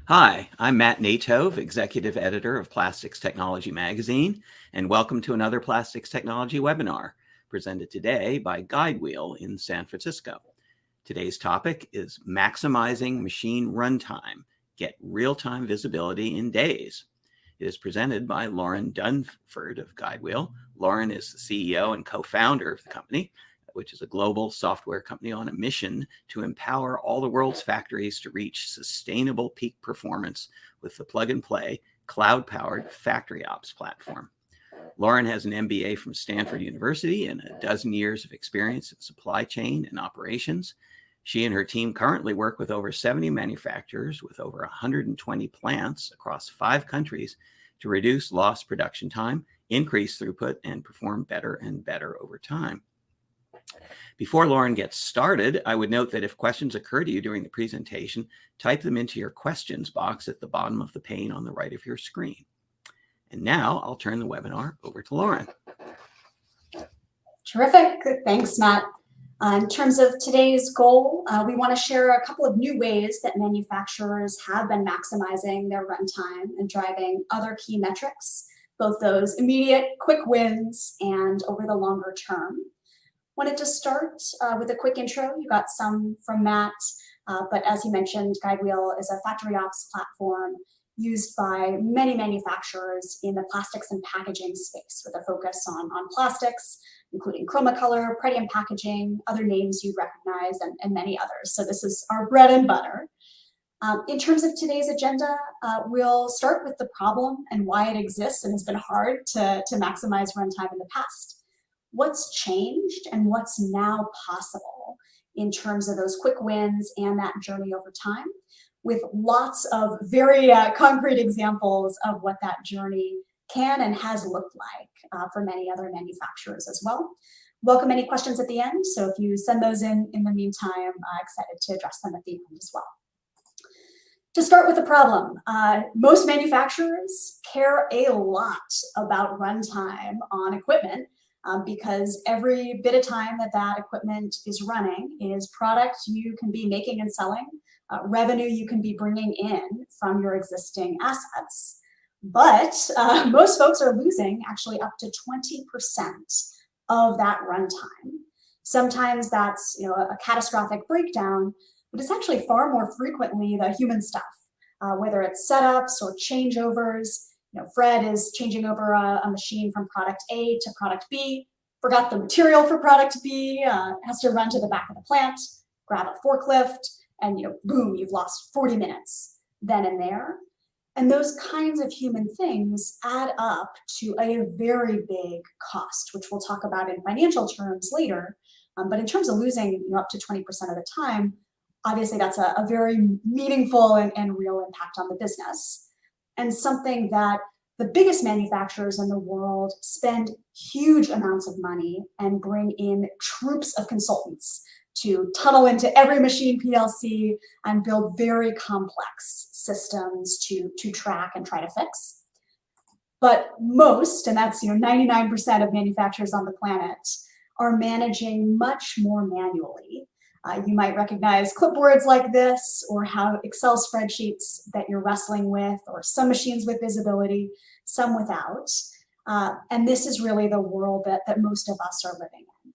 Hi, I'm Matt Natove, Executive Editor of Plastics Technology Magazine, and welcome to another Plastics Technology webinar presented today by Guidewheel in San Francisco. Today's topic is maximizing machine runtime, get real-time visibility in days. It is presented by Lauren Dunford of Guidewheel. Lauren is the CEO and co-founder of the company, which is a global software company on a mission to empower all the world's factories to reach sustainable peak performance with the plug-and-play, cloud-powered FactoryOps platform. Lauren has an MBA from Stanford University and a dozen years of experience in supply chain and operations. She and her team currently work with over 70 manufacturers with over 120 plants across 5 countries to reduce lost production time, increase throughput, and perform better and better over time. Before Lauren gets started, I would note that if questions occur to you during the presentation, type them into your questions box at the bottom of the pane on the right of your screen. And now I'll turn the webinar over to Lauren. Terrific. Thanks, Matt. In terms of today's goal, we want to share a couple of new ways that manufacturers have been maximizing their runtime and driving other key metrics, both those immediate quick wins and over the longer term. Wanted to start with a quick intro. You got some from Matt, but as he mentioned, Guidewheel is a FactoryOps platform used by many manufacturers in the plastics and packaging space with a focus on plastics, including Chromacolor, Pretium Packaging, other names you recognize, and many others. So this is our bread and butter. In terms of today's agenda, we'll start with the problem and why it exists and has been hard to maximize runtime in the past. What's changed and what's now possible in terms of those quick wins and that journey over time, with lots of very concrete examples of what that journey can and has looked like for many other manufacturers as well. Welcome any questions at the end, so if you send those in the meantime, excited to address them at the end as well. To start with the problem, most manufacturers care a lot about runtime on equipment, because every bit of time that equipment is running is product you can be making and selling, revenue you can be bringing in from your existing assets. But most folks are losing actually up to 20% of that runtime. Sometimes that's a catastrophic breakdown, but it's actually far more frequently the human stuff, whether it's setups or changeovers. Fred is changing over a machine from product A to product B, forgot the material for product B, has to run to the back of the plant, grab a forklift, and boom, you've lost 40 minutes then and there. And those kinds of human things add up to a very big cost, which we'll talk about in financial terms later. But in terms of losing up to 20% of the time, obviously that's a very meaningful and real impact on the business. And something that the biggest manufacturers in the world spend huge amounts of money and bring in troops of consultants to tunnel into every machine PLC and build very complex systems to track and try to fix. But most, and that's 99% of manufacturers on the planet, are managing much more manually. You might recognize clipboards like this, or have Excel spreadsheets that you're wrestling with, or some machines with visibility, some without. And this is really the world that most of us are living in.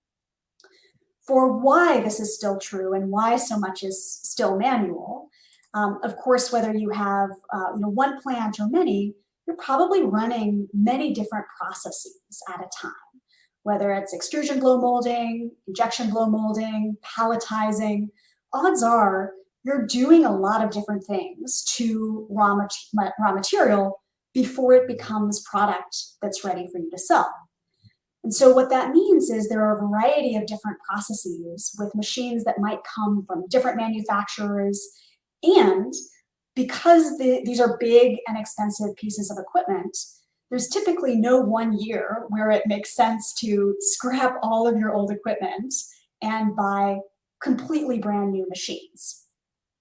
For why this is still true and why so much is still manual, of course, whether you have one plant or many, you're probably running many different processes at a time. Whether it's extrusion blow molding, injection blow molding, palletizing, odds are you're doing a lot of different things to raw material before it becomes product that's ready for you to sell. And so what that means is there are a variety of different processes with machines that might come from different manufacturers. And because these are big and expensive pieces of equipment, there's typically no one year where it makes sense to scrap all of your old equipment and buy completely brand new machines.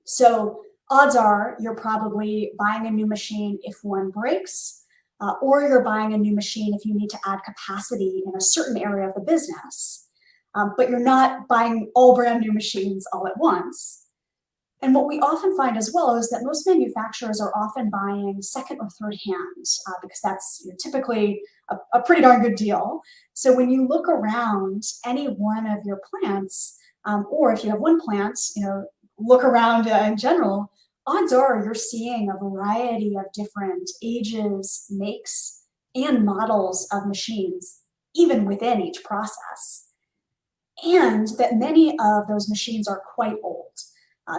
So odds are you're probably buying a new machine if one breaks, or you're buying a new machine if you need to add capacity in a certain area of the business, but you're not buying all brand new machines all at once. And what we often find as well is that most manufacturers are often buying second or third hand because that's typically a pretty darn good deal. So when you look around any one of your plants, or if you have one plant, look around in general, odds are you're seeing a variety of different ages, makes, and models of machines, even within each process. And that many of those machines are quite old.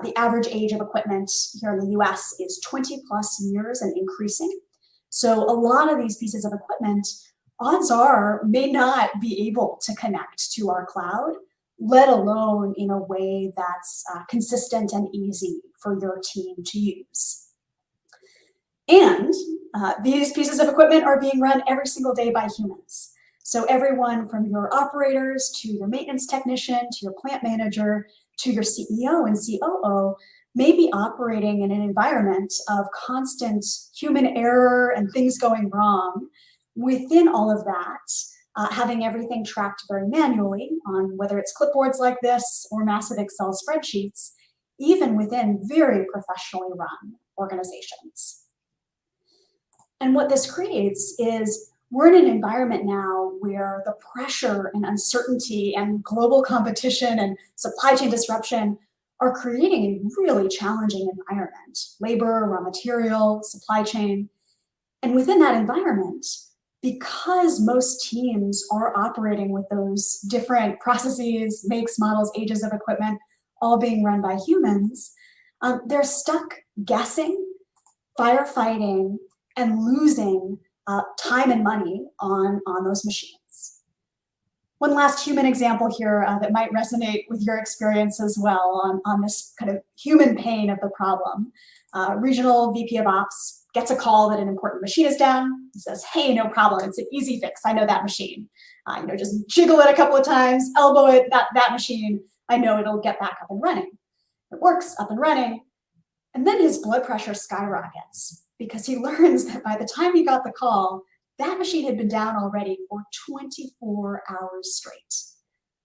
The average age of equipment here in the US is 20 plus years and increasing. So a lot of these pieces of equipment, odds are, may not be able to connect to our cloud, let alone in a way that's consistent and easy for your team to use. And these pieces of equipment are being run every single day by humans. So everyone from your operators to your maintenance technician to your plant manager to your CEO and COO may be operating in an environment of constant human error and things going wrong. Within all of that, having everything tracked very manually on whether it's clipboards like this or massive Excel spreadsheets, even within very professionally run organizations. And what this creates is we're in an environment now where the pressure and uncertainty and global competition and supply chain disruption are creating a really challenging environment. Labor, raw material, supply chain. And within that environment, because most teams are operating with those different processes, makes, models, ages of equipment, all being run by humans, they're stuck guessing, firefighting, and losing time and money on those machines. One last human example here that might resonate with your experience as well on this kind of human pain of the problem. Regional VP of Ops gets a call that an important machine is down. He says, hey, no problem, it's an easy fix, I know that machine. Just jiggle it a couple of times, elbow it, that machine, I know it'll get back up and running. It works, up and running, and then his blood pressure skyrockets, because he learns that by the time he got the call, that machine had been down already for 24 hours straight.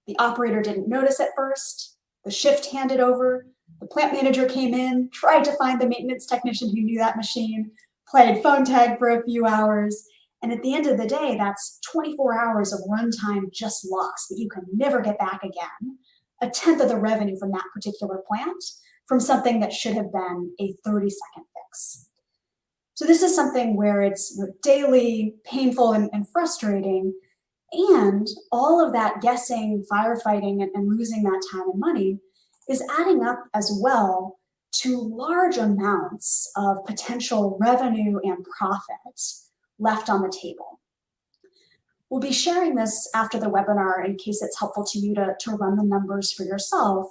The operator didn't notice at first, the shift handed over, the plant manager came in, tried to find the maintenance technician who knew that machine, played phone tag for a few hours, and at the end of the day, that's 24 hours of runtime just lost that you can never get back again, a tenth of the revenue from that particular plant, from something that should have been a 30-second fix. So this is something where it's daily painful and frustrating, and all of that guessing, firefighting, and losing that time and money is adding up as well to large amounts of potential revenue and profit left on the table. We'll be sharing this after the webinar in case it's helpful to you to run the numbers for yourself.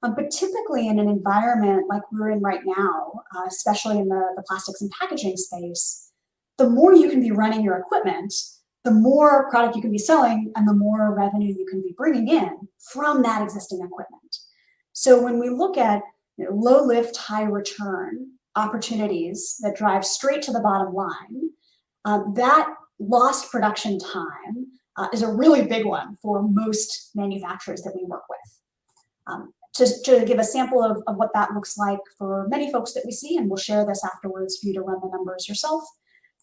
But typically in an environment like we're in right now, especially in the plastics and packaging space, the more you can be running your equipment, the more product you can be selling and the more revenue you can be bringing in from that existing equipment. So when we look at low lift, high return opportunities that drive straight to the bottom line, that lost production time is a really big one for most manufacturers that we work with. To give a sample of what that looks like for many folks that we see, and we'll share this afterwards for you to run the numbers yourself,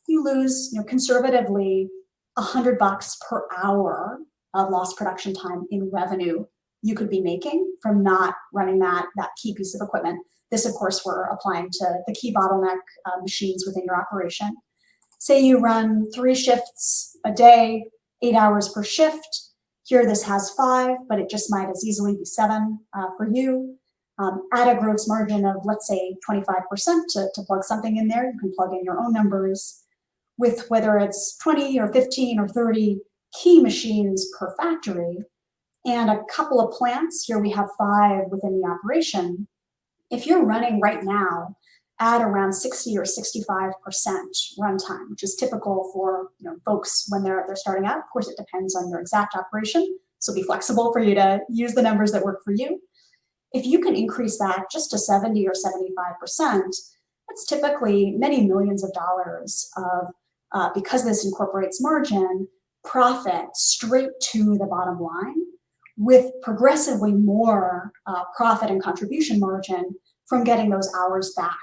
you lose conservatively $100 per hour of lost production time in revenue you could be making from not running that key piece of equipment. This, of course, we're applying to the key bottleneck machines within your operation. Say you run 3 shifts a day, 8 hours per shift. Here this has 5, but it just might as easily be 7 for you. Add a gross margin of, let's say, 25% to plug something in there. You can plug in your own numbers with whether it's 20 or 15 or 30 key machines per factory and a couple of plants. Here we have 5 within the operation. If you're running right now at around 60 or 65% runtime, which is typical for folks when they're starting out. Of course, it depends on your exact operation, so be flexible for you to use the numbers that work for you. If you can increase that just to 70 or 75%, that's typically many millions of dollars of, because this incorporates margin, profit straight to the bottom line with progressively more profit and contribution margin from getting those hours back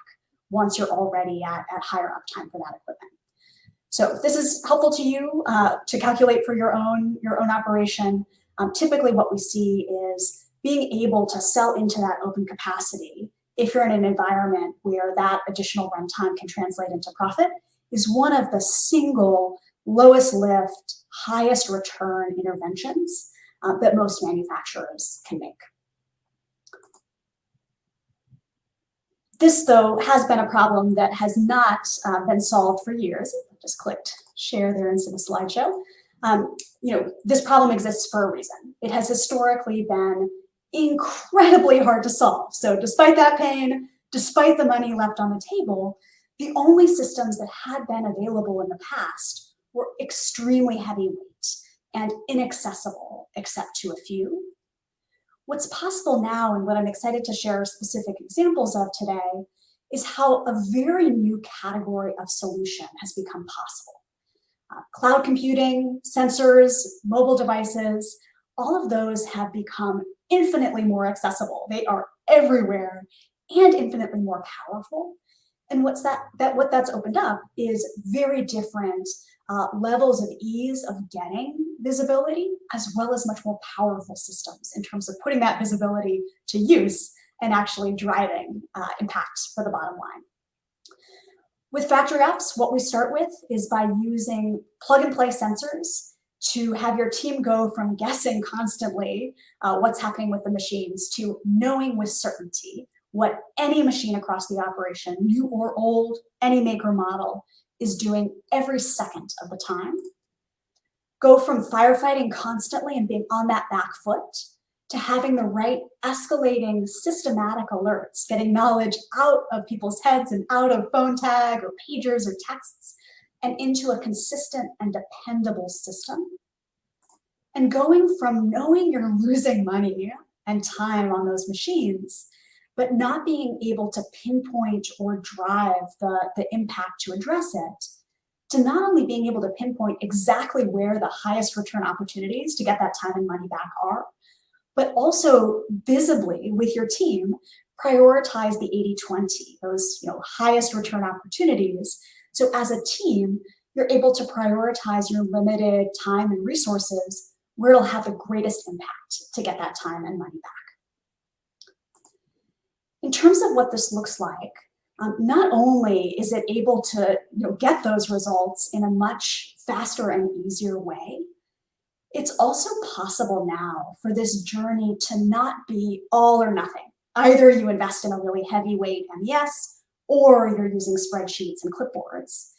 once you're already at higher uptime for that equipment. So if this is helpful to you to calculate for your own operation, typically what we see is being able to sell into that open capacity if you're in an environment where that additional runtime can translate into profit is one of the single lowest lift, highest return interventions that most manufacturers can make. This, though, has been a problem that has not been solved for years. I just clicked share there into the slideshow. This problem exists for a reason. It has historically been incredibly hard to solve. So despite that pain, despite the money left on the table, the only systems that had been available in the past were extremely heavyweight and inaccessible, except to a few. What's possible now, and what I'm excited to share specific examples of today, is how a very new category of solution has become possible. Cloud computing, sensors, mobile devices, all of those have become infinitely more accessible. They are everywhere and infinitely more powerful. And what that's opened up is very different levels of ease of getting visibility, as well as much more powerful systems in terms of putting that visibility to use and actually driving impacts for the bottom line. With FactoryOps, what we start with is by using plug-and-play sensors to have your team go from guessing constantly what's happening with the machines to knowing with certainty what any machine across the operation, new or old, any make or model, is doing every second of the time. Go from firefighting constantly and being on that back foot to having the right escalating systematic alerts, getting knowledge out of people's heads and out of phone tag or pagers or texts and into a consistent and dependable system. And going from knowing you're losing money and time on those machines, but not being able to pinpoint or drive the impact to address it, to not only being able to pinpoint exactly where the highest return opportunities to get that time and money back are, but also visibly with your team, prioritize the 80-20, those highest return opportunities. So as a team, you're able to prioritize your limited time and resources where it'll have the greatest impact to get that time and money back. In terms of what this looks like, not only is it able to get those results in a much faster and easier way, it's also possible now for this journey to not be all or nothing. Either you invest in a really heavyweight MES or you're using spreadsheets and clipboards.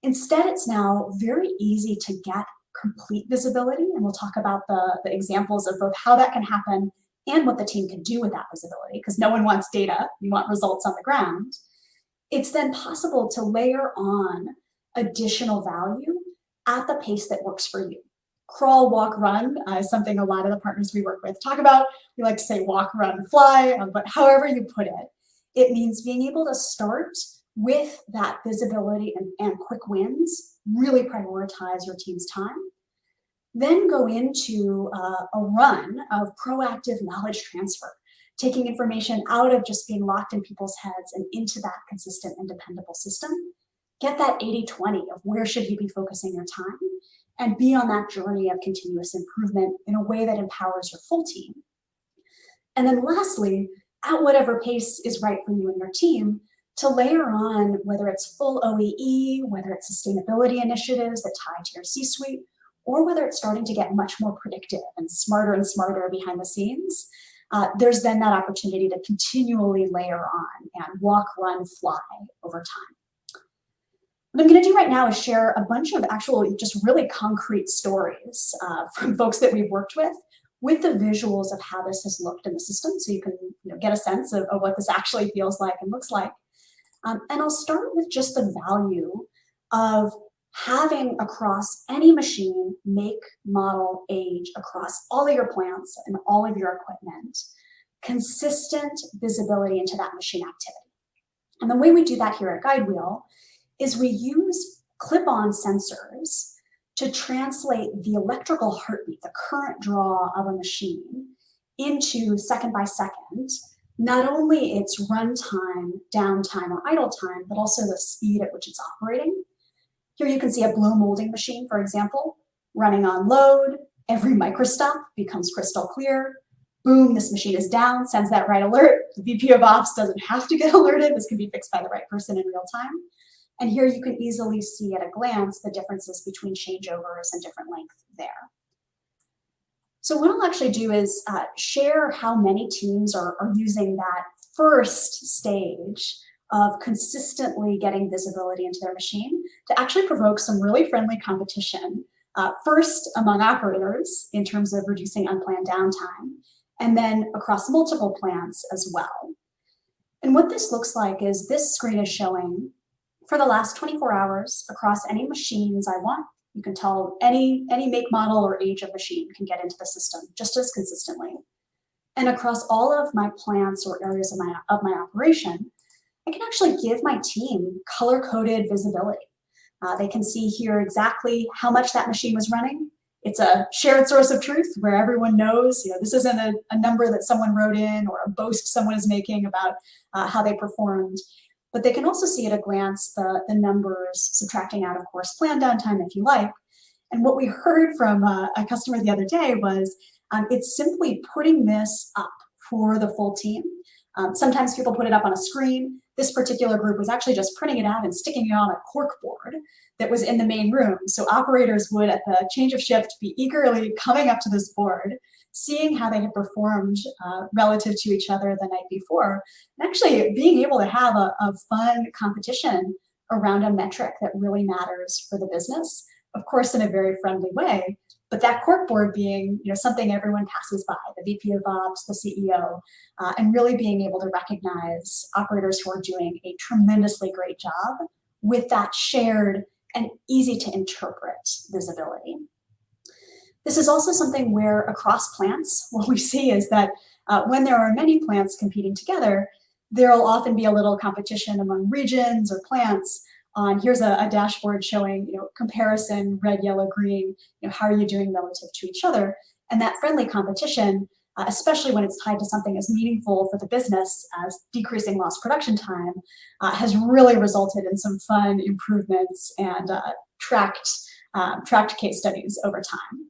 Instead, it's now very easy to get complete visibility, and we'll talk about the examples of both how that can happen and what the team can do with that visibility, because no one wants data, you want results on the ground. It's then possible to layer on additional value at the pace that works for you. Crawl, walk, run is something a lot of the partners we work with talk about. We like to say walk, run, fly, but however you put it, it means being able to start with that visibility and quick wins, really prioritize your team's time, then go into a run of proactive knowledge transfer, taking information out of just being locked in people's heads and into that consistent and dependable system. Get that 80-20 of where should you be focusing your time and be on that journey of continuous improvement in a way that empowers your full team. And then lastly, at whatever pace is right for you and your team, to layer on whether it's full OEE, whether it's sustainability initiatives that tie to your C-suite, or whether it's starting to get much more predictive and smarter behind the scenes, there's then that opportunity to continually layer on and walk, run, fly over time. What I'm going to do right now is share a bunch of actual, just really concrete stories from folks that we've worked with the visuals of how this has looked in the system, so you can get a sense of what this actually feels like and looks like. And I'll start with just the value of having across any machine, make, model, age, across all of your plants and all of your equipment, consistent visibility into that machine activity. And the way we do that here at Guidewheel is we use clip-on sensors to translate the electrical heartbeat, the current draw of a machine, into second by second not only its runtime, downtime, or idle time, but also the speed at which it's operating. Here you can see a blow molding machine, for example, running on load. Every microstop becomes crystal clear. Boom, this machine is down, sends that right alert. The VP of Ops doesn't have to get alerted. This can be fixed by the right person in real time. And here you can easily see at a glance the differences between changeovers and different length there. So what I'll actually do is share how many teams are using that first stage of consistently getting visibility into their machine to actually provoke some really friendly competition, first among operators in terms of reducing unplanned downtime, and then across multiple plants as well. And what this looks like is this screen is showing for the last 24 hours across any machines I want. You can tell any make, model, or age of machine can get into the system just as consistently. And across all of my plants or areas of my operation, I can actually give my team color-coded visibility. They can see here exactly how much that machine was running. It's a shared source of truth where everyone knows, this isn't a number that someone wrote in or a boast someone is making about how they performed. But they can also see at a glance the numbers, subtracting out, of course, planned downtime if you like. And what we heard from a customer the other day was it's simply putting this up for the full team. Sometimes people put it up on a screen. This particular group was actually just printing it out and sticking it on a cork board that was in the main room. So operators would, at the change of shift, be eagerly coming up to this board, seeing how they had performed relative to each other the night before, and actually being able to have a fun competition around a metric that really matters for the business, of course, in a very friendly way. But that corkboard being something everyone passes by, the VP of Ops, the CEO, and really being able to recognize operators who are doing a tremendously great job with that shared and easy to interpret visibility. This is also something where across plants, what we see is that when there are many plants competing together, there will often be a little competition among regions or plants on, here's a dashboard showing comparison, red, yellow, green, how are you doing relative to each other? And that friendly competition, especially when it's tied to something as meaningful for the business as decreasing lost production time, has really resulted in some fun improvements and tracked case studies over time.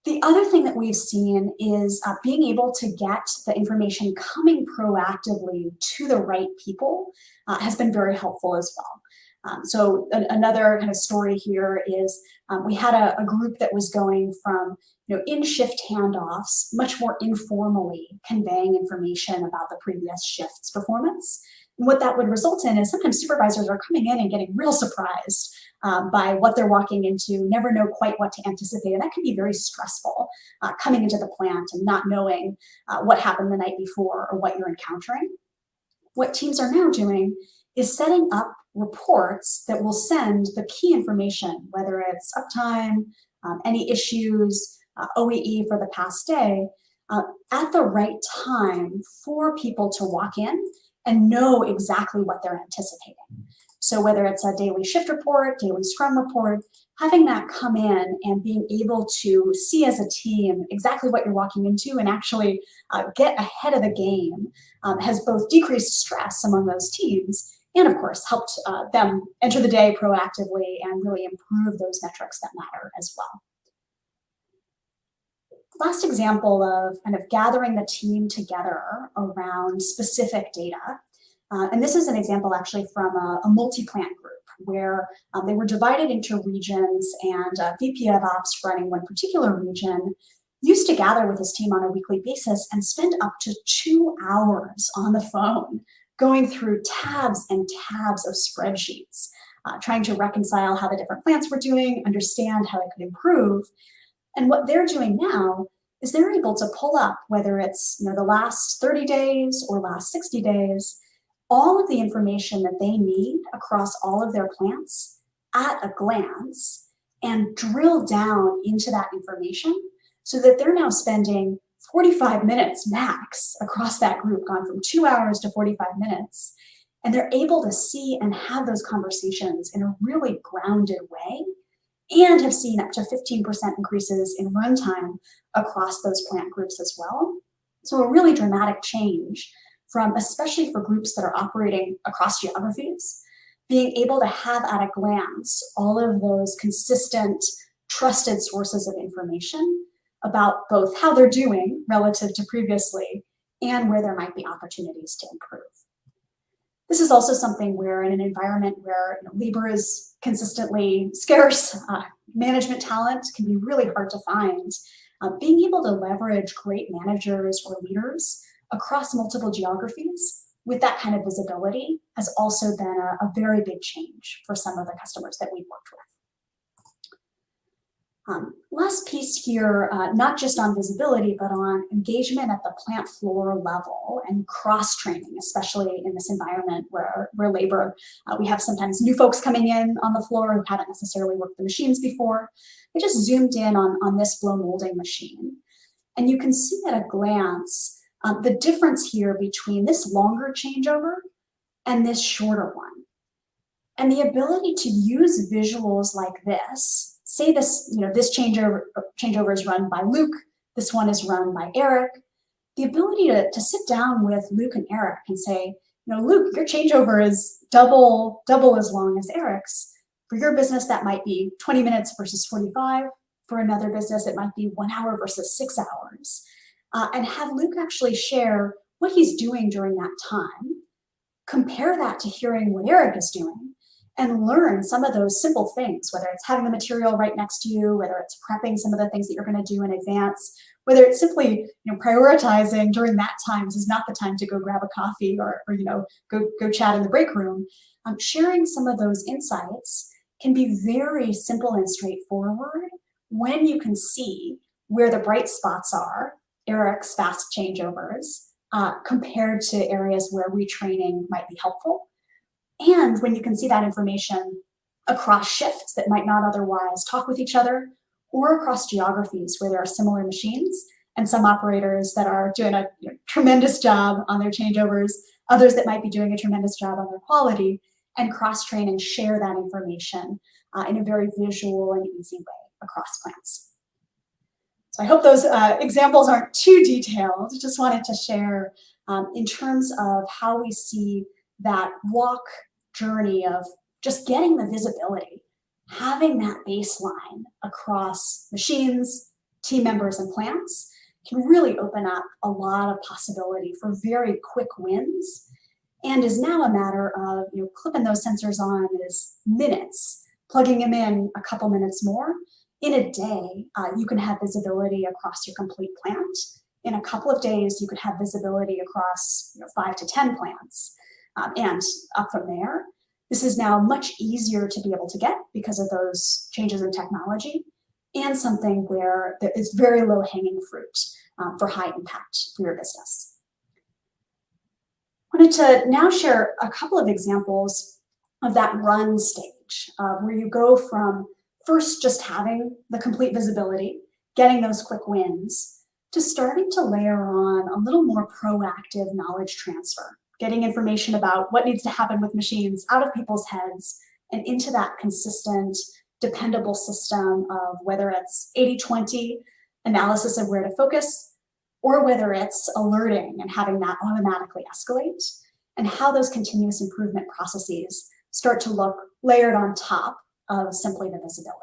The other thing that we've seen is being able to get the information coming proactively to the right people has been very helpful as well. So another kind of story here is we had a group that was going from in-shift handoffs, much more informally conveying information about the previous shift's performance. And what that would result in is sometimes supervisors are coming in and getting real surprised by what they're walking into, never know quite what to anticipate. And that can be very stressful, coming into the plant and not knowing what happened the night before or what you're encountering. What teams are now doing is setting up reports that will send the key information, whether it's uptime, any issues, OEE for the past day, at the right time for people to walk in and know exactly what they're anticipating. So whether it's a daily shift report, daily scrum report, having that come in and being able to see as a team exactly what you're walking into and actually get ahead of the game has both decreased stress among those teams and, of course, helped them enter the day proactively and really improve those metrics that matter as well. Last example of kind of gathering the team together around specific data. And this is an example actually from a multi-plant group where they were divided into regions, and VP of Ops running one particular region used to gather with his team on a weekly basis and spend up to 2 hours on the phone going through tabs and tabs of spreadsheets, trying to reconcile how the different plants were doing, understand how they could improve. And what they're doing now is they're able to pull up, whether it's the last 30 days or last 60 days, all of the information that they need across all of their plants at a glance and drill down into that information so that they're now spending 45 minutes max across that group, gone from 2 hours to 45 minutes. And they're able to see and have those conversations in a really grounded way and have seen up to 15% increases in runtime across those plant groups as well. So a really dramatic change from, especially for groups that are operating across geographies, being able to have at a glance all of those consistent, trusted sources of information about both how they're doing relative to previously and where there might be opportunities to improve. This is also something where in an environment where labor is consistently scarce, management talent can be really hard to find. Being able to leverage great managers or leaders across multiple geographies with that kind of visibility has also been a very big change for some of the customers that we've worked with. Last piece here, not just on visibility, but on engagement at the plant floor level and cross-training, especially in this environment where labor, we have sometimes new folks coming in on the floor who haven't necessarily worked the machines before. I just zoomed in on this blow molding machine. And you can see at a glance the difference here between this longer changeover and this shorter one. And the ability to use visuals like this, say this, this changeover is run by Luke, this one is run by Eric. The ability to sit down with Luke and Eric and say, Luke, your changeover is double as long as Eric's. For your business, that might be 20 minutes versus 45. For another business, it might be 1 hour versus 6 hours. And have Luke actually share what he's doing during that time, compare that to hearing what Eric is doing, and learn some of those simple things, whether it's having the material right next to you, whether it's prepping some of the things that you're going to do in advance, whether it's simply prioritizing during that time. This is not the time to go grab a coffee or go chat in the break room. Sharing some of those insights can be very simple and straightforward when you can see where the bright spots are, Eric's fast changeovers, compared to areas where retraining might be helpful. And when you can see that information across shifts that might not otherwise talk with each other, or across geographies where there are similar machines and some operators that are doing a tremendous job on their changeovers, others that might be doing a tremendous job on their quality, and cross-train and share that information in a very visual and easy way across plants. So I hope those examples aren't too detailed. Just wanted to share in terms of how we see that walk journey of just getting the visibility, having that baseline across machines, team members, and plants can really open up a lot of possibility for very quick wins, and is now a matter of clipping those sensors on is minutes, plugging them in a couple minutes more. In a day, you can have visibility across your complete plant. In a couple of days, you could have visibility across 5 to 10 plants. And up from there, this is now much easier to be able to get because of those changes in technology, and something where there is very low hanging fruit for high impact for your business. I wanted to now share a couple of examples of that run stage where you go from first just having the complete visibility, getting those quick wins, to starting to layer on a little more proactive knowledge transfer, getting information about what needs to happen with machines out of people's heads and into that consistent, dependable system of whether it's 80-20 analysis of where to focus, or whether it's alerting and having that automatically escalate, and how those continuous improvement processes start to look layered on top of simply the visibility.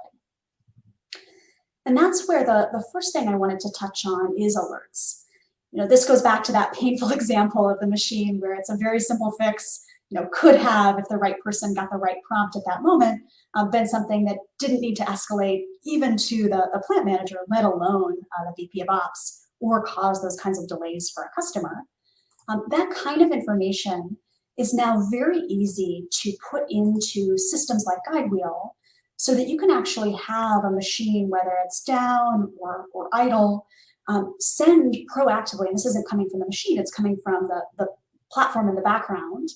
And that's where the first thing I wanted to touch on is alerts. This goes back to that painful example of the machine where it's a very simple fix, could have, if the right person got the right prompt at that moment, been something that didn't need to escalate even to the plant manager, let alone the VP of Ops, or cause those kinds of delays for a customer. That kind of information is now very easy to put into systems like Guidewheel, so that you can actually have a machine, whether it's down or idle, send proactively, and this isn't coming from the machine, it's coming from the platform in the background,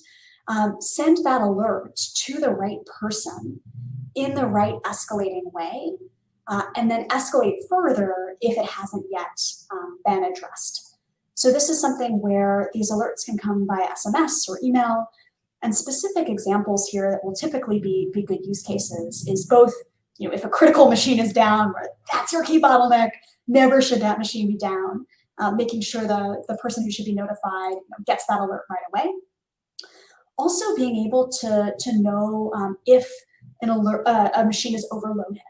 send that alert to the right person in the right escalating way, and then escalate further if it hasn't yet been addressed. So this is something where these alerts can come by SMS or email, and specific examples here that will typically be good use cases is both, if a critical machine is down, where that's your key bottleneck, never should that machine be down. making sure the person who should be notified gets that alert right away. Also being able to know if a machine is overloaded.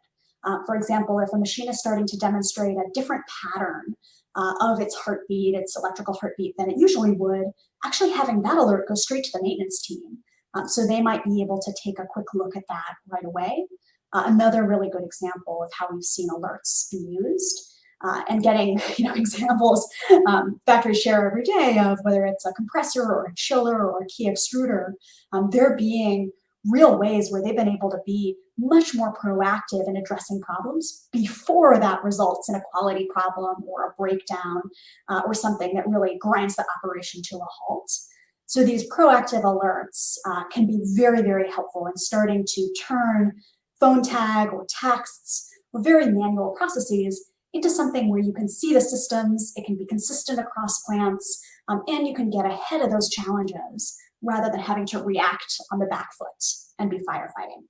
For example, if a machine is starting to demonstrate a different pattern of its heartbeat, its electrical heartbeat, than it usually would, actually having that alert go straight to the maintenance team. So they might be able to take a quick look at that right away. Another really good example of how we've seen alerts be used. And getting examples factories share every day of whether it's a compressor or a chiller or a key extruder, there being real ways where they've been able to be much more proactive in addressing problems before that results in a quality problem or a breakdown or something that really grinds the operation to a halt. So these proactive alerts can be very, very helpful in starting to turn phone tag or texts or very manual processes into something where you can see the systems, it can be consistent across plants, and you can get ahead of those challenges rather than having to react on the back foot and be firefighting.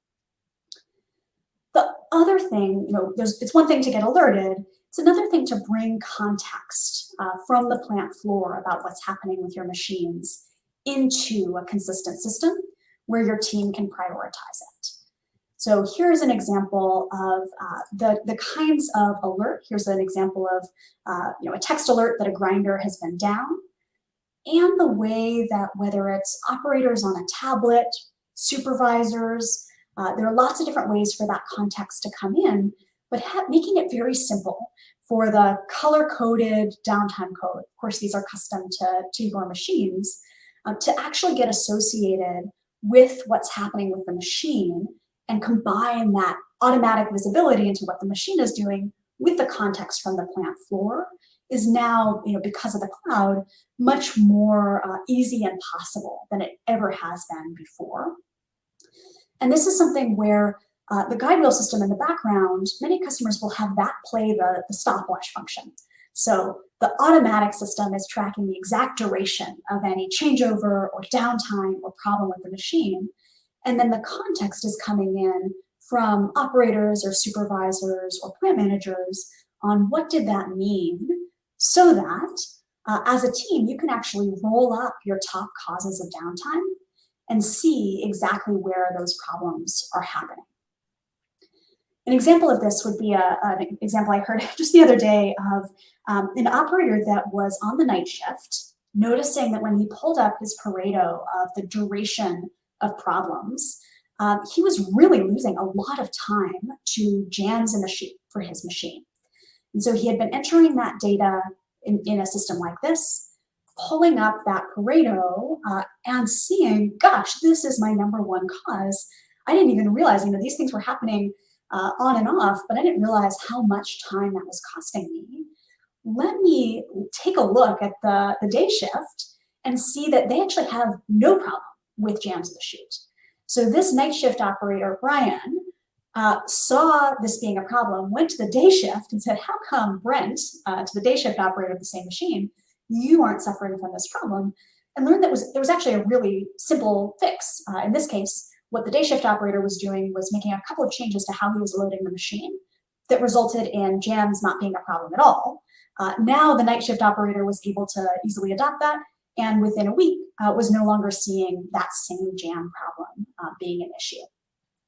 The other thing, it's one thing to get alerted, it's another thing to bring context from the plant floor about what's happening with your machines into a consistent system where your team can prioritize it. So here's an example of the kinds of alert. Here's an example of a text alert that a grinder has been down, and the way that whether it's operators on a tablet, supervisors, there are lots of different ways for that context to come in, but making it very simple for the color-coded downtime code. Of course, these are custom to your machines, to actually get associated with what's happening with the machine and combine that automatic visibility into what the machine is doing with the context from the plant floor is now, because of the cloud, much more easy and possible than it ever has been before. And this is something where the Guidewheel system in the background, many customers will have that play the stopwatch function. So the automatic system is tracking the exact duration of any changeover or downtime or problem with the machine. And then the context is coming in from operators or supervisors or plant managers on what did that mean, so that as a team, you can actually roll up your top causes of downtime and see exactly where those problems are happening. An example of this would be an example I heard just the other day of an operator that was on the night shift, noticing that when he pulled up his Pareto of the duration of problems, he was really losing a lot of time to jams in the chute for his machine. And so he had been entering that data in a system like this, pulling up that Pareto and seeing, gosh, this is my number one cause. I didn't even realize, these things were happening on and off, but I didn't realize how much time that was costing me. Let me take a look at the day shift and see that they actually have no problem with jams in the chute. So this night shift operator, Brian, saw this being a problem, went to the day shift and said, how come Brent, to the day shift operator of the same machine, you aren't suffering from this problem? And learned that there was actually a really simple fix. In this case, what the day shift operator was doing was making a couple of changes to how he was loading the machine that resulted in jams not being a problem at all. Now the night shift operator was able to easily adopt that, and within a week was no longer seeing that same jam problem being an issue.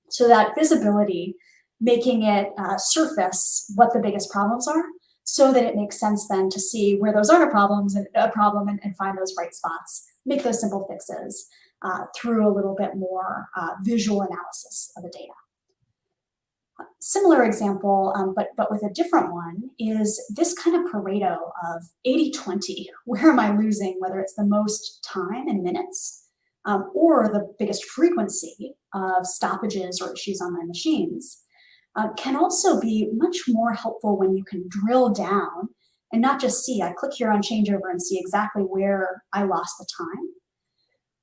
So that visibility, making it surface what the biggest problems are, so that it makes sense then to see where those are a problem and find those right spots, make those simple fixes through a little bit more visual analysis of the data. Similar example, but with a different one, is this kind of Pareto of 80-20. Where am I losing, whether it's the most time in minutes or the biggest frequency of stoppages or issues on my machines, can also be much more helpful when you can drill down and not just see, I click here on changeover and see exactly where I lost the time,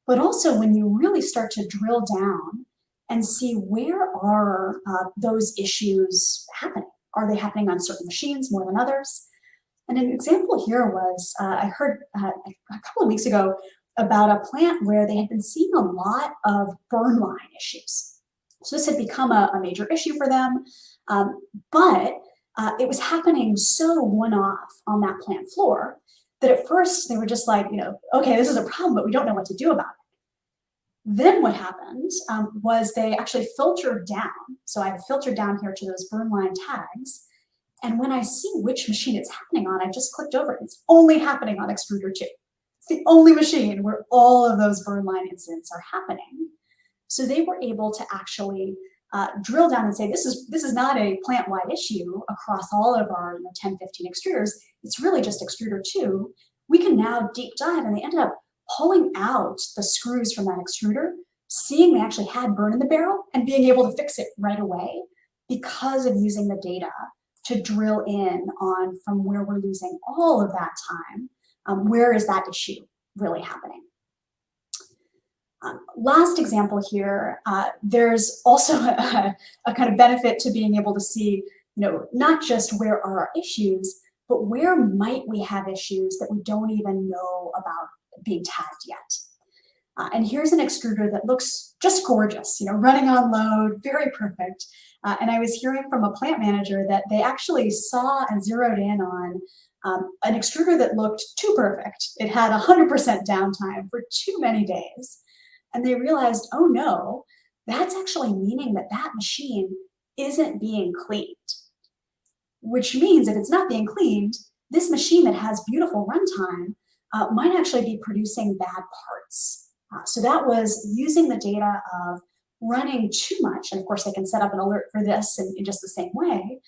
but also when you really start to drill down and see where are those issues happening. Are they happening on certain machines more than others? And an example here was, I heard a couple of weeks ago about a plant where they had been seeing a lot of burn line issues. So this had become a major issue for them, but it was happening so one-off on that plant floor that at first they were just like, okay, this is a problem, but we don't know what to do about it. Then what happened was they actually filtered down. So I have filtered down here to those burn line tags. And when I see which machine it's happening on, I just clicked over it. It's only happening on extruder 2. It's the only machine where all of those burn line incidents are happening. So they were able to actually drill down and say, this is not a plant-wide issue across all of our 10, 15 extruders. It's really just extruder 2. We can now deep dive, and they ended up pulling out the screws from that extruder, seeing they actually had burn in the barrel, and being able to fix it right away because of using the data to drill in on from where we're losing all of that time, where is that issue really happening. Last example here, there's also a kind of benefit to being able to see, not just where are our issues, but where might we have issues that we don't even know about being tagged yet. And here's an extruder that looks just gorgeous, running on load, very perfect. And I was hearing from a plant manager that they actually saw and zeroed in on an extruder that looked too perfect. It had 100% downtime for too many days. And they realized, oh no, that's actually meaning that that machine isn't being cleaned. Which means if it's not being cleaned, this machine that has beautiful runtime might actually be producing bad parts. So that was using the data of running too much, and of course they can set up an alert for this in just the same way,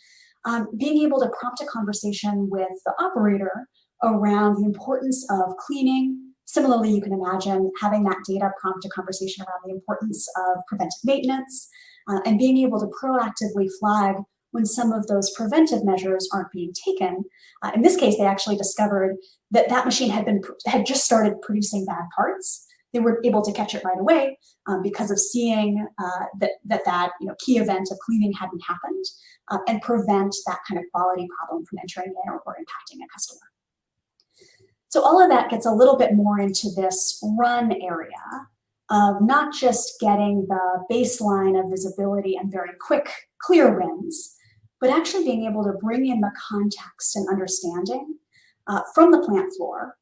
being able to prompt a conversation with the operator around the importance of cleaning. Similarly, you can imagine having that data prompt a conversation around the importance of preventive maintenance and being able to proactively flag when some of those preventive measures aren't being taken. In this case, they actually discovered that that machine had just started producing bad parts. They were able to catch it right away because of seeing that key event of cleaning hadn't happened and prevent that kind of quality problem from entering in or impacting a customer. So all of that gets a little bit more into this run area of not just getting the baseline of visibility and very quick, clear wins, but actually being able to bring in the context and understanding from the plant floor,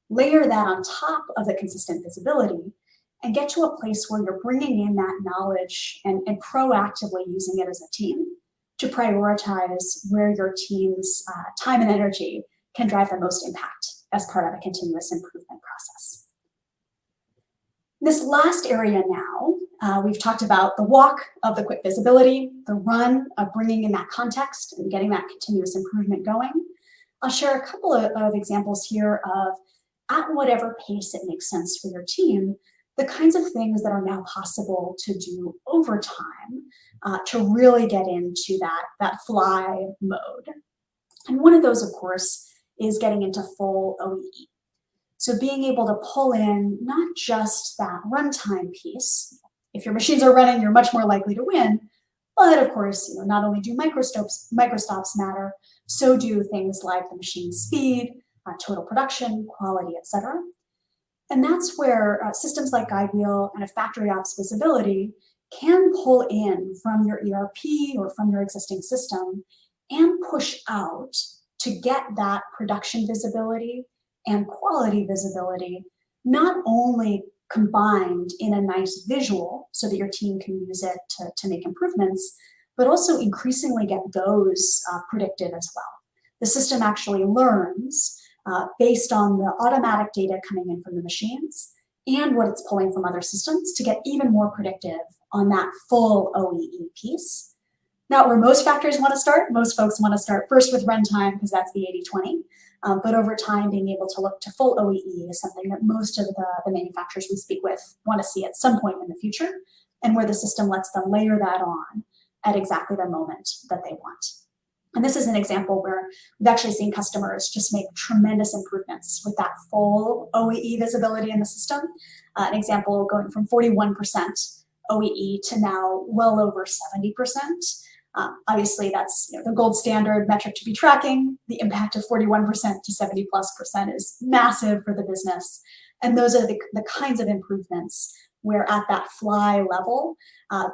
layer that on top of the consistent visibility, and get to a place where you're bringing in that knowledge and proactively using it as a team to prioritize where your team's time and energy can drive the most impact as part of a continuous improvement process. This last area now, we've talked about the walk of the quick visibility, the run of bringing in that context and getting that continuous improvement going. I'll share a couple of examples here of, at whatever pace it makes sense for your team, the kinds of things that are now possible to do over time to really get into that fly mode. And one of those, of course, is getting into full OEE. So being able to pull in not just that runtime piece. If your machines are running, you're much more likely to win. But of course, not only do microstops matter, so do things like the machine speed, total production, quality, etc. And that's where systems like Guidewheel and a FactoryOps visibility can pull in from your ERP or from your existing system and push out to get that production visibility and quality visibility, not only combined in a nice visual so that your team can use it to make improvements, but also increasingly get those predicted as well. The system actually learns based on the automatic data coming in from the machines and what it's pulling from other systems to get even more predictive on that full OEE piece. Not where most factories want to start. Most folks want to start first with runtime because that's the 80-20. But over time, being able to look to full OEE is something that most of the manufacturers we speak with want to see at some point in the future, and where the system lets them layer that on at exactly the moment that they want. And this is an example where we've actually seen customers just make tremendous improvements with that full OEE visibility in the system. An example going from 41% OEE to now well over 70%. Obviously, that's the gold standard metric to be tracking. The impact of 41% to 70+% is massive for the business. And those are the kinds of improvements where at that fly level,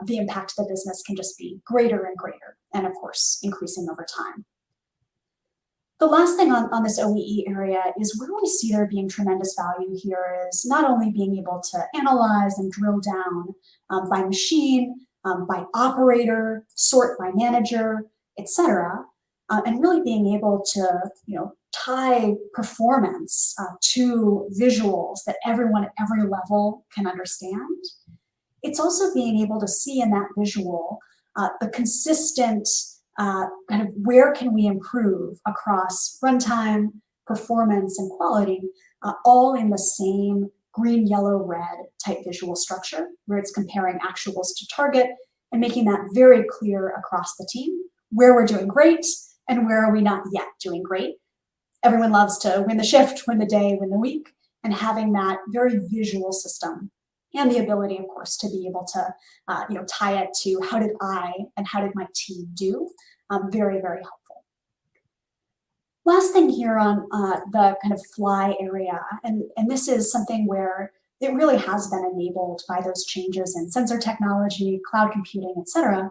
the impact to the business can just be greater and greater, and of course, increasing over time. The last thing on this OEE area is where we see there being tremendous value here is not only being able to analyze and drill down by machine, by operator, sort by manager, etc., and really being able to tie performance to visuals that everyone at every level can understand. It's also being able to see in that visual the consistent kind of where can we improve across runtime, performance, and quality, all in the same green, yellow, red type visual structure, where it's comparing actuals to target and making that very clear across the team, where we're doing great and where are we not yet doing great. Everyone loves to win the shift, win the day, win the week, and having that very visual system and the ability, of course, to be able to tie it to how did I and how did my team do. Very, very helpful. Last thing here on the kind of fly area, and this is something where it really has been enabled by those changes in sensor technology, cloud computing, etc.,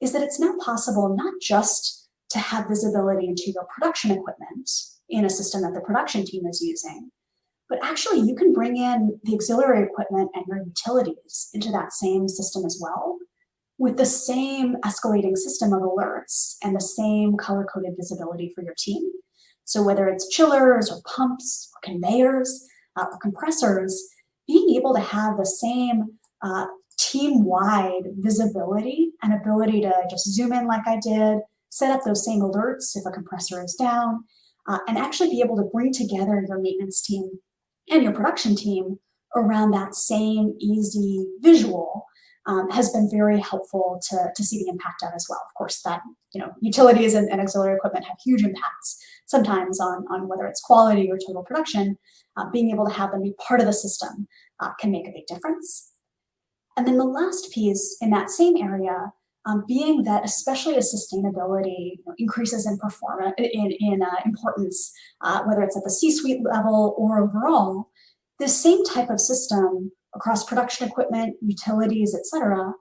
is that it's now possible not just to have visibility into your production equipment in a system that the production team is using, but actually you can bring in the auxiliary equipment and your utilities into that same system as well, with the same escalating system of alerts and the same color-coded visibility for your team. So whether it's chillers or pumps or conveyors or compressors, being able to have the same team-wide visibility and ability to just zoom in like I did, set up those same alerts if a compressor is down, and actually be able to bring together your maintenance team and your production team around that same easy visual has been very helpful to see the impact of as well. Of course, that utilities and auxiliary equipment have huge impacts sometimes on whether it's quality or total production. Being able to have them be part of the system can make a big difference. And then the last piece in that same area, being that especially as sustainability increases in performance, in importance, whether it's at the C-suite level or overall, this same type of system across production equipment, utilities, etc.,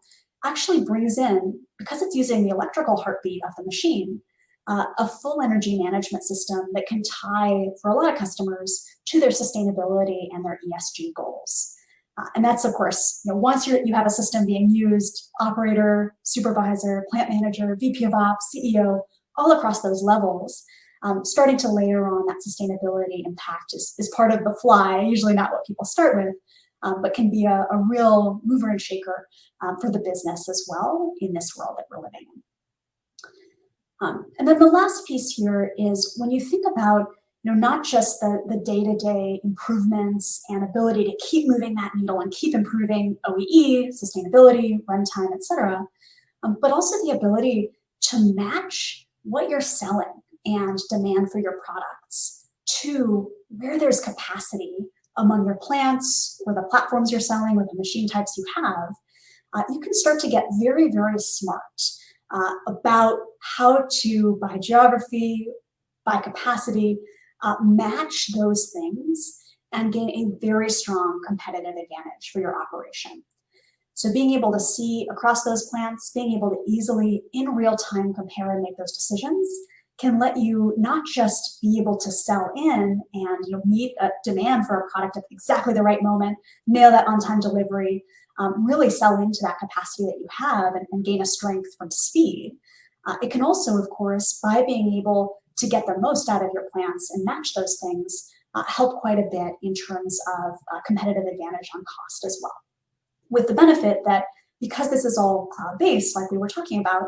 actually brings in, because it's using the electrical heartbeat of the machine, a full energy management system that can tie, for a lot of customers, to their sustainability and their ESG goals. And that's, of course, once you have a system being used, operator, supervisor, plant manager, VP of Ops, CEO, all across those levels, starting to layer on that sustainability impact is part of the fly, usually not what people start with, but can be a real mover and shaker for the business as well in this world that we're living in. And then the last piece here is when you think about not just the day-to-day improvements and ability to keep moving that needle and keep improving OEE, sustainability, runtime, et cetera, but also the ability to match what you're selling and demand for your products to where there's capacity among your plants or the platforms you're selling or the machine types you have. You can start to get very, very smart about how to, by geography, by capacity, match those things and gain a very strong competitive advantage for your operation. So being able to see across those plants, being able to easily in real time compare and make those decisions can let you not just be able to sell in and meet a demand for a product at exactly the right moment, nail that on-time delivery, really sell into that capacity that you have and gain a strength from speed. It can also, of course, by being able to get the most out of your plants and match those things, help quite a bit in terms of competitive advantage on cost as well. With the benefit that because this is all cloud-based, like we were talking about,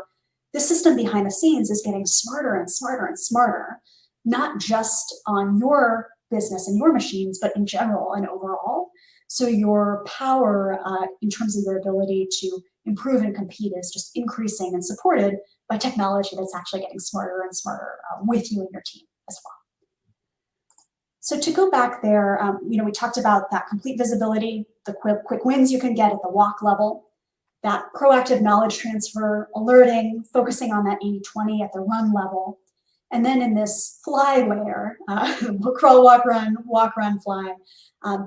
the system behind the scenes is getting smarter and smarter and smarter, not just on your business and your machines, but in general and overall. So your power in terms of your ability to improve and compete is just increasing and supported by technology that's actually getting smarter and smarter with you and your team as well. So to go back there, we talked about that complete visibility, the quick wins you can get at the walk level, that proactive knowledge transfer, alerting, focusing on that 80-20 at the run level. And then in this fly layer, crawl, walk, run, fly,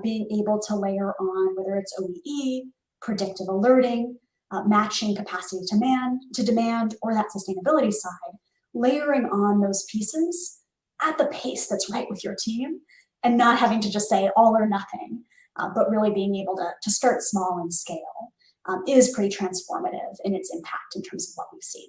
being able to layer on whether it's OEE, predictive alerting, matching capacity to demand, or that sustainability side, layering on those pieces at the pace that's right with your team, and not having to just say all or nothing, but really being able to start small and scale is pretty transformative in its impact in terms of what we've seen.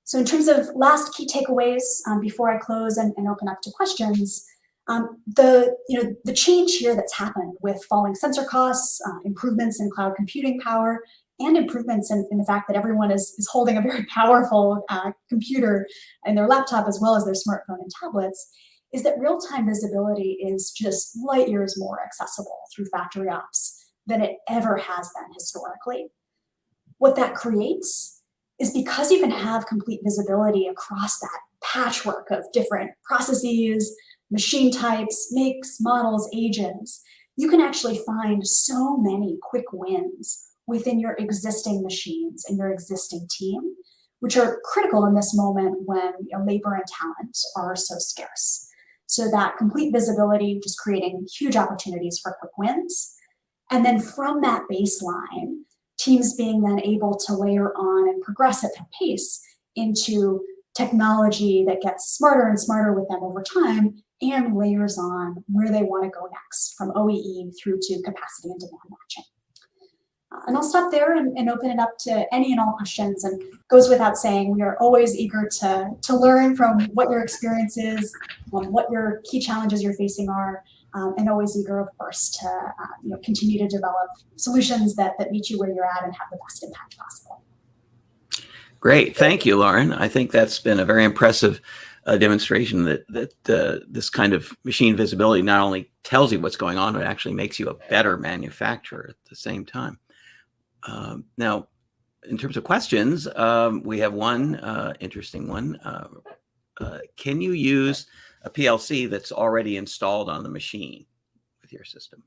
So in terms of last key takeaways, before I close and open up to questions, the change here that's happened with falling sensor costs, improvements in cloud computing power, and improvements in the fact that everyone is holding a very powerful computer in their laptop as well as their smartphone and tablets, is that real-time visibility is just light years more accessible through FactoryOps than it ever has been historically. What that creates is because you can have complete visibility across that patchwork of different processes, machine types, makes, models, ages, you can actually find so many quick wins within your existing machines and your existing team, which are critical in this moment when labor and talent are so scarce. So that complete visibility, just creating huge opportunities for quick wins. And then from that baseline, teams being then able to layer on and progress at their pace into technology that gets smarter and smarter with them over time and layers on where they want to go next, from OEE through to capacity and demand matching. And I'll stop there and open it up to any and all questions. And goes without saying, we are always eager to learn from what your experience is, what your key challenges you're facing are, and always eager, of course, to continue to develop solutions that meet you where you're at and have the best impact possible. Great. Thank you, Lauren. I think that's been a very impressive demonstration that this kind of machine visibility not only tells you what's going on, but actually makes you a better manufacturer at the same time. Now, in terms of questions, we have one interesting one. Can you use a PLC that's already installed on the machine with your system?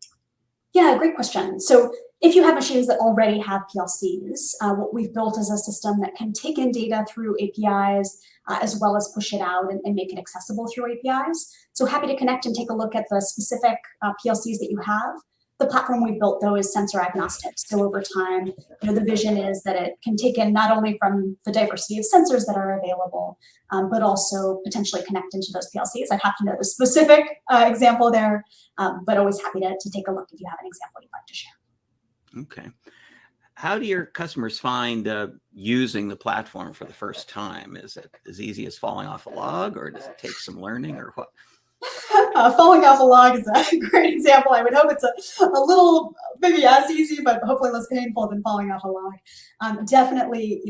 Yeah, great question. So if you have machines that already have PLCs, what we've built is a system that can take in data through APIs as well as push it out and make it accessible through APIs. So happy to connect and take a look at the specific PLCs that you have. The platform we've built, though, is sensor agnostic. So over time, the vision is that it can take in not only from the diversity of sensors that are available, but also potentially connect into those PLCs. I'd have to know the specific example there, but always happy to take a look if you have an example you'd like to share. Okay. How do your customers find using the platform for the first time? Is it as easy as falling off a log, or does it take some learning, or what? Falling off a log is a great example. I would hope it's a little, maybe as easy, but hopefully less painful than falling off a log. Definitely,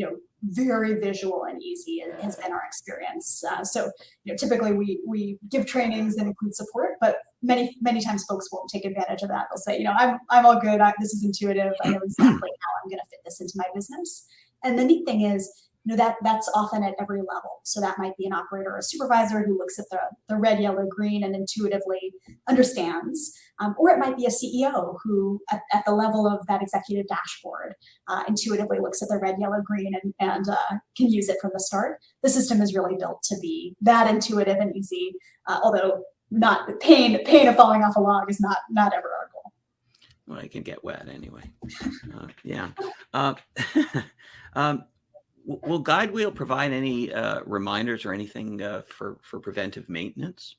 very visual and easy has been our experience. So, typically we give trainings that include support, but many times folks won't take advantage of that. They'll say, I'm all good. This is intuitive. I know exactly how I'm going to fit this into my business. And the neat thing is, that's often at every level. So that might be an operator or a supervisor who looks at the red, yellow, green and intuitively understands. Or it might be a CEO who, at the level of that executive dashboard, intuitively looks at the red, yellow, green and can use it from the start. The system is really built to be that intuitive and easy, although not the pain of falling off a log is not ever our goal. Well, it can get wet anyway. Yeah. Will Guidewheel provide any reminders or anything for preventive maintenance?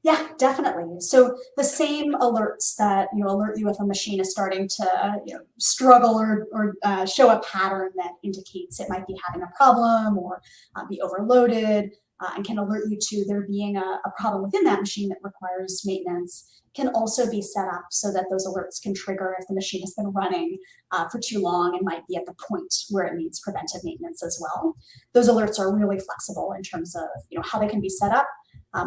Yeah, definitely. So the same alerts that alert you if a machine is starting to struggle or show a pattern that indicates it might be having a problem or be overloaded and can alert you to there being a problem within that machine that requires maintenance, can also be set up so that those alerts can trigger if the machine has been running for too long and might be at the point where it needs preventive maintenance as well. Those alerts are really flexible in terms of how they can be set up,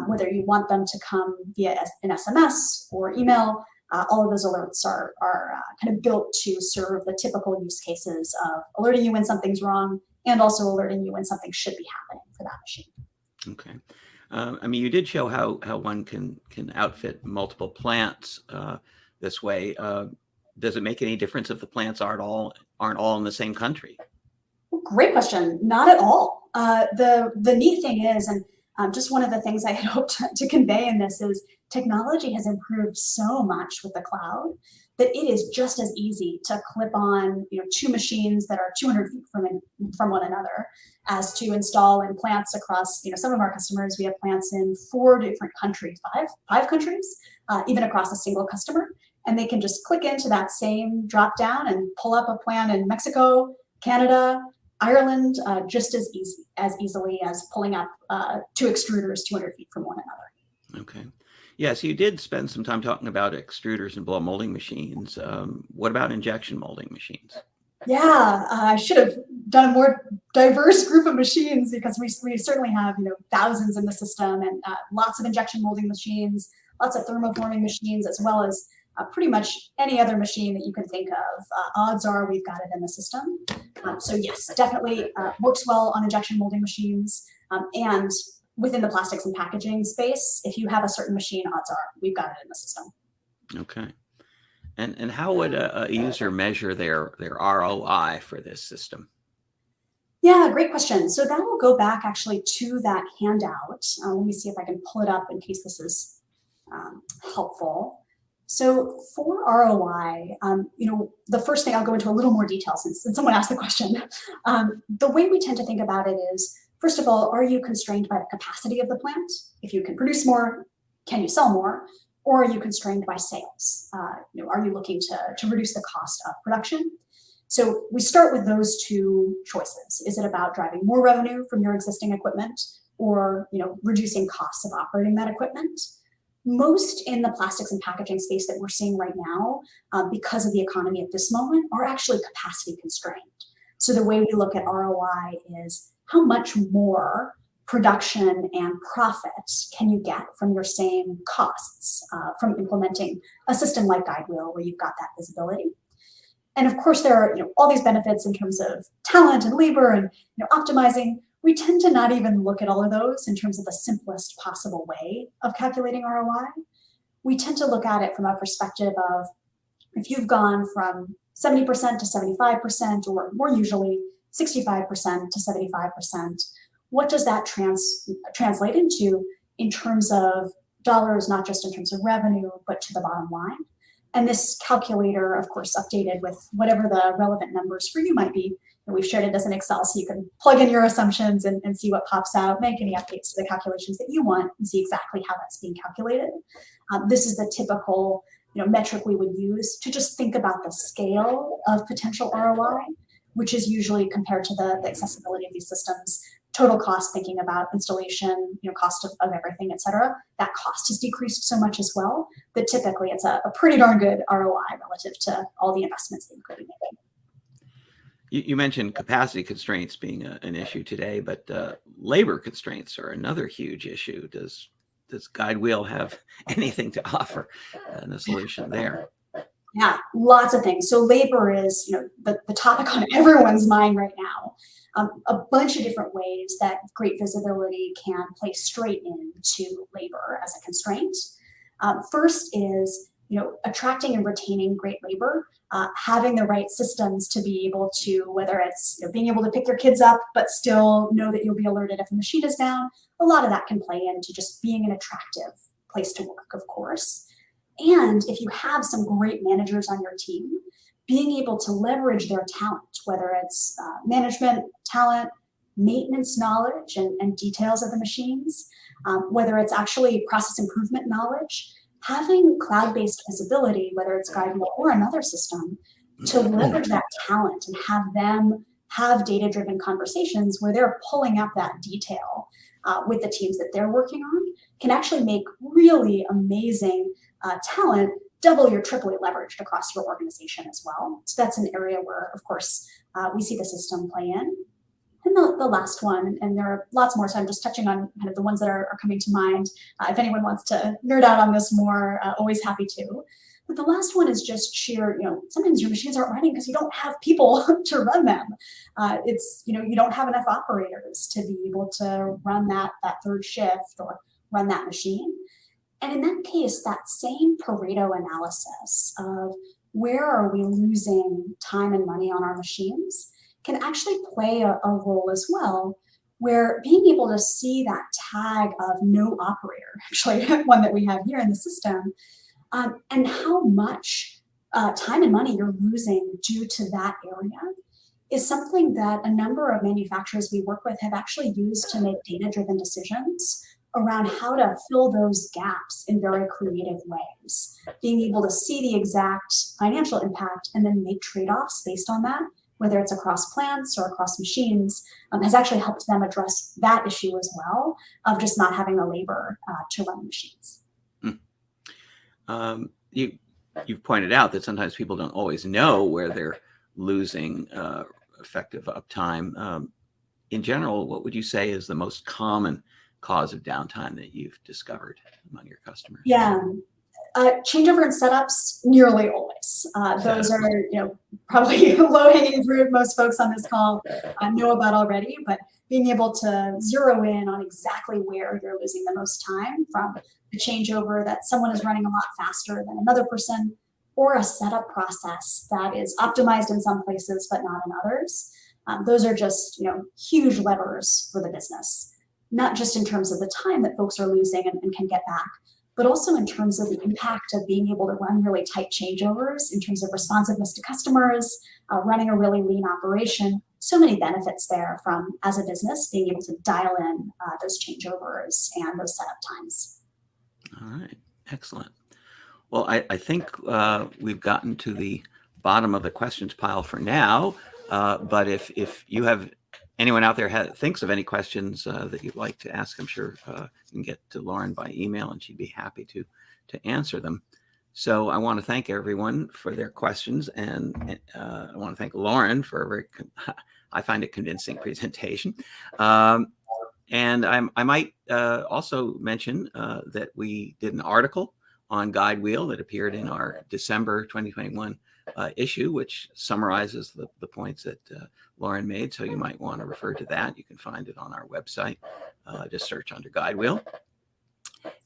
whether you want them to come via an SMS or email. All of those alerts are kind of built to serve the typical use cases of alerting you when something's wrong and also alerting you when something should be happening for that machine. Okay. You did show how one can outfit multiple plants this way. Does it make any difference if the plants aren't all in the same country? Great question. Not at all. The neat thing is, and Just one of the things I had hoped to convey in this is technology has improved so much with the cloud that it is just as easy to clip on, two machines that are 200 feet from one another as to install in plants across, some of our customers, we have plants in 4 different countries, five countries, even across a single customer. And they can just click into that same drop down and pull up a plant in Mexico, Canada, Ireland, just as easily as pulling up 2 extruders 200 feet from one another. Okay. Yeah, so you did spend some time talking about extruders and blow molding machines. What about injection molding machines? Yeah, I should have done a more diverse group of machines because we certainly have thousands in the system, and lots of injection molding machines, lots of thermoforming machines, as well as pretty much any other machine that you can think of. Odds are we've got it in the system. So yes, definitely works well on injection molding machines, and within the plastics and packaging space, if you have a certain machine, odds are we've got it in the system. Okay. And how would a user measure their ROI for this system? Yeah, great question. So that will go back actually to that handout. Let me see if I can pull it up in case this is helpful. So for ROI, the first thing, I'll go into a little more detail since someone asked the question. The way we tend to think about it is, first of all, are you constrained by the capacity of the plant? If you can produce more, can you sell more? Or are you constrained by sales? Are you looking to reduce the cost of production? So we start with those 2 choices. Is it about driving more revenue from your existing equipment, or reducing costs of operating that equipment? Most in the plastics and packaging space that we're seeing right now, because of the economy at this moment, are actually capacity constrained. So the way we look at ROI is how much more production and profit can you get from your same costs from implementing a system like Guidewheel, where you've got that visibility. And of course, there are all these benefits in terms of talent and labor and optimizing. We tend to not even look at all of those in terms of the simplest possible way of calculating ROI. We tend to look at it from a perspective of, if you've gone from 70% to 75%, or more usually 65% to 75%, what does that translate into in terms of dollars, not just in terms of revenue, but to the bottom line? And this calculator, of course, updated with whatever the relevant numbers for you might be. And we've shared it as an Excel, so you can plug in your assumptions and see what pops out, make any updates to the calculations that you want, and see exactly how that's being calculated. This is the typical metric we would use to just think about the scale of potential ROI, which is usually compared to the accessibility of these systems. Total cost, thinking about installation, cost of everything, et cetera. That cost has decreased so much as well that typically it's a pretty darn good ROI relative to all the investments that you could be making. You mentioned capacity constraints being an issue today, but labor constraints are another huge issue. Does Guidewheel have anything to offer in a solution there? Yeah, lots of things. So labor is the topic on everyone's mind right now. A bunch of different ways that great visibility can play straight into labor as a constraint. First is attracting and retaining great labor, having the right systems to be able to, whether it's being able to pick your kids up but still know that you'll be alerted if the machine is down. A lot of that can play into just being an attractive place to work, of course. And if you have some great managers on your team, being able to leverage their talent, whether it's management talent, maintenance knowledge and details of the machines, whether it's actually process improvement knowledge, having cloud-based visibility, whether it's Guidewheel or another system, to leverage that talent and have them have data-driven conversations where they're pulling up that detail with the teams that they're working on, can actually make really amazing talent double or triply leveraged across your organization as well. So that's an area where, of course, we see the system play in. And the last one, and there are lots more, so I'm just touching on kind of the ones that are coming to mind. If anyone wants to nerd out on this more, always happy to. But the last one is just sheer, sometimes your machines aren't running because you don't have people to run them. It's, you don't have enough operators to be able to run that third shift or run that machine. And in that case, that same Pareto analysis of where are we losing time and money on our machines can actually play a role as well, where being able to see that tag of no operator, actually one that we have here in the system, and how much time and money you're losing due to that area is something that a number of manufacturers we work with have actually used to make data-driven decisions around how to fill those gaps in very creative ways. Being able to see the exact financial impact and then make trade-offs based on that, whether it's across plants or across machines, has actually helped them address that issue as well, of just not having the labor to run the machines. You've pointed out that sometimes people don't always know where they're losing effective uptime. In general, what would you say is the most common cause of downtime that you've discovered among your customers? Yeah, changeover and setups nearly always. Those are probably low-hanging fruit. Most folks on this call know about already, but being able to zero in on exactly where you're losing the most time from the changeover that someone is running a lot faster than another person, or a setup process that is optimized in some places but not in others. Those are just huge levers for the business, not just in terms of the time that folks are losing and can get back, but also in terms of the impact of being able to run really tight changeovers in terms of responsiveness to customers, running a really lean operation. So many benefits there from, as a business, being able to dial in those changeovers and those setup times. All right, excellent. Well, I think we've gotten to the bottom of the questions pile for now, but if you have anyone out there thinks of any questions that you'd like to ask, I'm sure you can get to Lauren by email and she'd be happy to answer them. So I want to thank everyone for their questions, and I want to thank Lauren for a very, I find it convincing presentation. And I might also mention that we did an article on Guidewheel that appeared in our December 2021 issue, which summarizes the points that Lauren made. So you might want to refer to that. You can find it on our website. Just search under Guidewheel.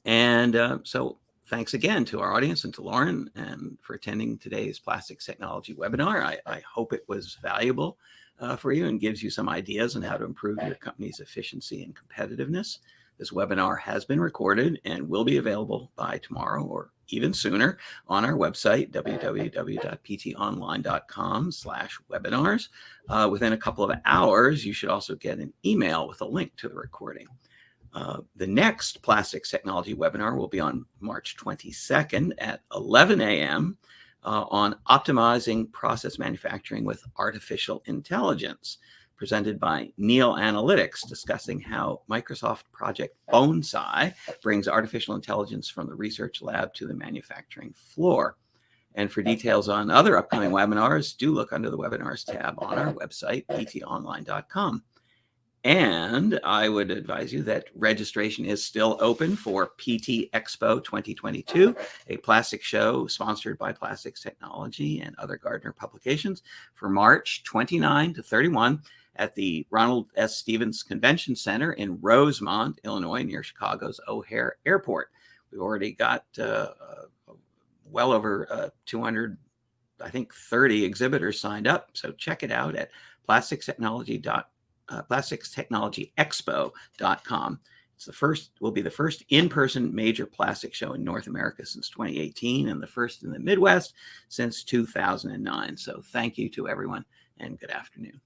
And so thanks again to our audience and to Lauren and for attending today's Plastics Technology webinar. I hope it was valuable for you and gives you some ideas on how to improve your company's efficiency and competitiveness. This webinar has been recorded and will be available by tomorrow or even sooner on our website, www.ptonline.com/webinars. Within a couple of hours, you should also get an email with a link to the recording. The next Plastics Technology webinar will be on March 22nd at 11 a.m. On optimizing process manufacturing with artificial intelligence, presented by Neil Analytics, discussing how Microsoft Project Bonsai brings artificial intelligence from the research lab to the manufacturing floor. And for details on other upcoming webinars, do look under the webinars tab on our website, ptonline.com. And I would advise you that registration is still open for PT Expo 2022, a plastic show sponsored by Plastics Technology and other Gardner publications, for March 29 to 31 at the Ronald S. Stevens Convention Center in Rosemont, Illinois, near Chicago's O'Hare Airport. We've already got well over 200, I think 30 exhibitors signed up. So check it out at plasticstechnologyexpo.com. Will be the first in-person major plastic show in North America since 2018 and the first in the Midwest since 2009. So thank you to everyone and good afternoon.